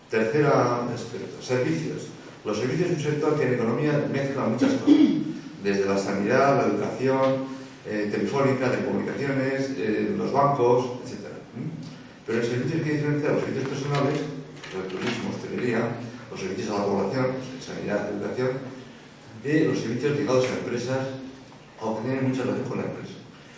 Tercera aspecto, servicios. Los servicios de un sector que en economía mezclan muchas cosas, desde la sanidad, la educación, telefónica, telecomunicaciones, los bancos, etc. Pero el servicio que diferencia los servicios personales, el turismo, hostelería, los servicios a la población, sanidad, educación, de los servicios ligados a empresas o que tienen mucha relación con la empresa.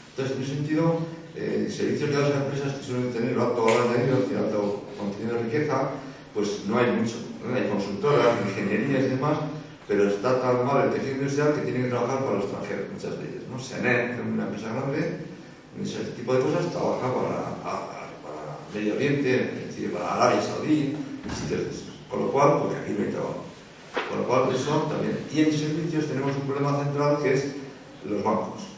Entonces, en ese sentido, servicios ligados a empresas que suelen tener alto valor añadido y alto contenido de riqueza, pues no hay mucho. ¿No? Hay consultoras, ingenierías y demás, pero está tan mal el tejido industrial que tienen que trabajar para los extranjeros, muchas de ellas, ¿no? Senet, que es una empresa grande, en ese tipo de cosas, trabaja para Medio Oriente, es decir, para Arabia Saudí, y sitios de esos. Con lo cual, porque aquí no hay trabajo. Con lo cual, eso también. Y en servicios tenemos un problema central que es los bancos.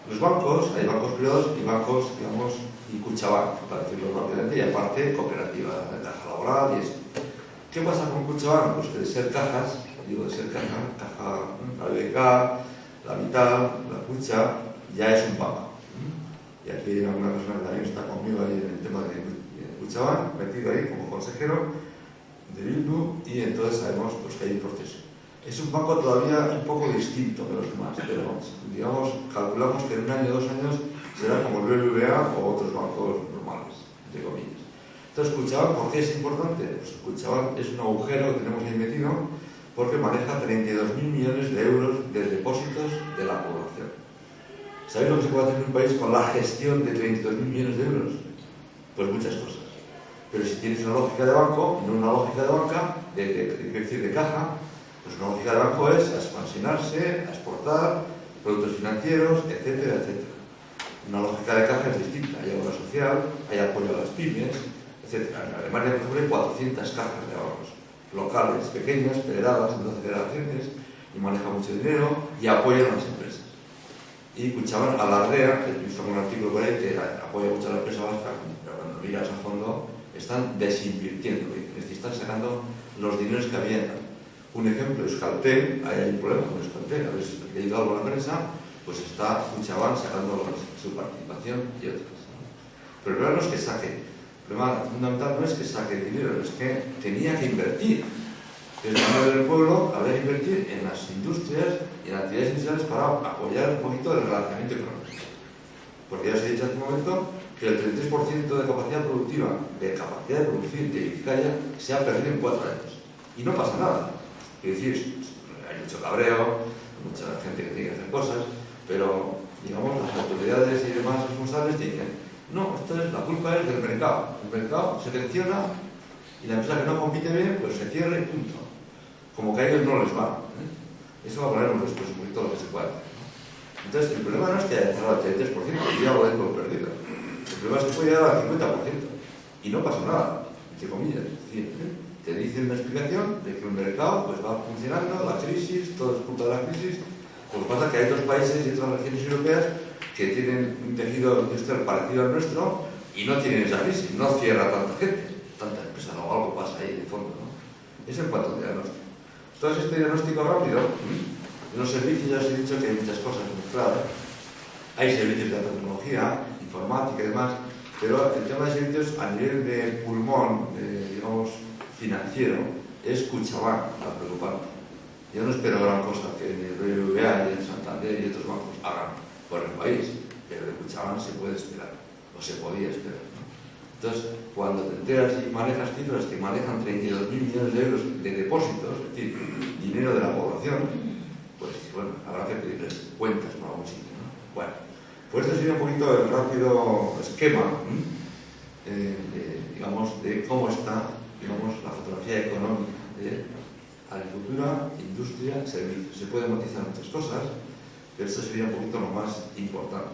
Los bancos, hay bancos privados y bancos, digamos, y Kutxabank, para decirlo rápidamente, y aparte cooperativa, la caja laboral y eso. ¿Qué pasa con Kutxabank? Pues que de ser cajas, digo de ser caja, la BBK, la Vital, la Kutxa, ya es un banco. Y aquí hay alguna persona que también está conmigo ahí en el tema de Kutxabank, metido ahí como consejero de Bildu, y entonces sabemos pues, que hay un proceso. Es un banco todavía un poco distinto de los demás, pero digamos, calculamos que en un año o 2 años será como el BBVA o otros bancos normales, entre comillas. Entonces, Kutxabank, ¿por qué es importante? Pues Kutxabank es un agujero que tenemos ahí metido porque maneja 32.000 millones de euros de depósitos de la población. ¿Sabéis lo que se puede hacer en un país con la gestión de 32.000 millones de euros? Pues muchas cosas. Pero si tienes una lógica de banco, no una lógica de banca, de caja, pues una lógica de banco es a expansionarse, a exportar, productos financieros, etcétera, etcétera. Una lógica de caja es distinta. Hay obra social, hay apoyo a las pymes, etcétera. En Alemania, por ejemplo, hay 400 cajas de ahorros locales, pequeñas, federadas en 12 federaciones, y maneja mucho dinero y apoyan a las empresas. Y Kutxabank alardea, he visto un artículo por ahí que apoya mucho a la empresa vasca, pero cuando miras a fondo, están desinvirtiendo, es decir, están sacando los dineros que había. Un ejemplo, Euskaltel, ahí hay un problema con Euskaltel, habéis leído algo en la prensa, pues está Kutxabank sacando su participación y otras. Pero el problema no es que saque, el problema fundamental no es que saque el dinero, es que tenía que invertir. Desde el medio del pueblo habría que invertir en las industrias y en actividades industriales para apoyar un poquito el relanzamiento económico. Porque ya os he dicho hace un momento que el 33% de capacidad productiva, de capacidad de producir de Vizcaya, se ha perdido en 4 años. Y no pasa nada. Es decir, hay mucho cabreo, mucha gente que tiene que hacer cosas, pero, digamos, las autoridades y demás responsables dicen, no, la culpa es del mercado. El mercado selecciona y la empresa que no compite bien, pues se cierra y punto. Como que a ellos no les va. Eso lo hablaremos después, un poquito lo que se puede hacer. Entonces, el problema no es que haya cerrado el 33%, y ya lo den por perdido. El problema es que puede llegar al 50%. Y no pasa nada, entre comillas. Es decir, te dicen una explicación de que el mercado pues, va funcionando, la crisis, todo es culpa de la crisis. Pues pasa que hay otros países y otras regiones europeas que tienen un tejido industrial parecido al nuestro y no tienen esa crisis, no cierra tanta gente, tanta empresa, o algo pasa ahí de fondo, ¿no? Es en cuanto al diagnóstico. Entonces, este diagnóstico rápido, en los servicios ya os he dicho que hay muchas cosas mezcladas. Hay servicios de tecnología, informática y demás, pero el tema de servicios a nivel de pulmón, digamos, financiero, es Kutxabank la preocupante. Yo no espero gran cosa que el BBVA y el Santander y otros bancos hagan por el país, pero de Kutxabank se puede esperar, o se podía esperar, ¿no? Entonces, cuando te enteras y manejas cifras que manejan 32.000 millones de euros de depósitos, es decir, dinero de la población, pues bueno, habrá que pedirles cuentas por algún sitio, ¿no? Bueno, pues este sería un poquito el rápido esquema, digamos, de cómo está, digamos, la fotografía económica de agricultura, industria, servicios. Se pueden matizar muchas cosas, pero esto sería un poquito lo más importante.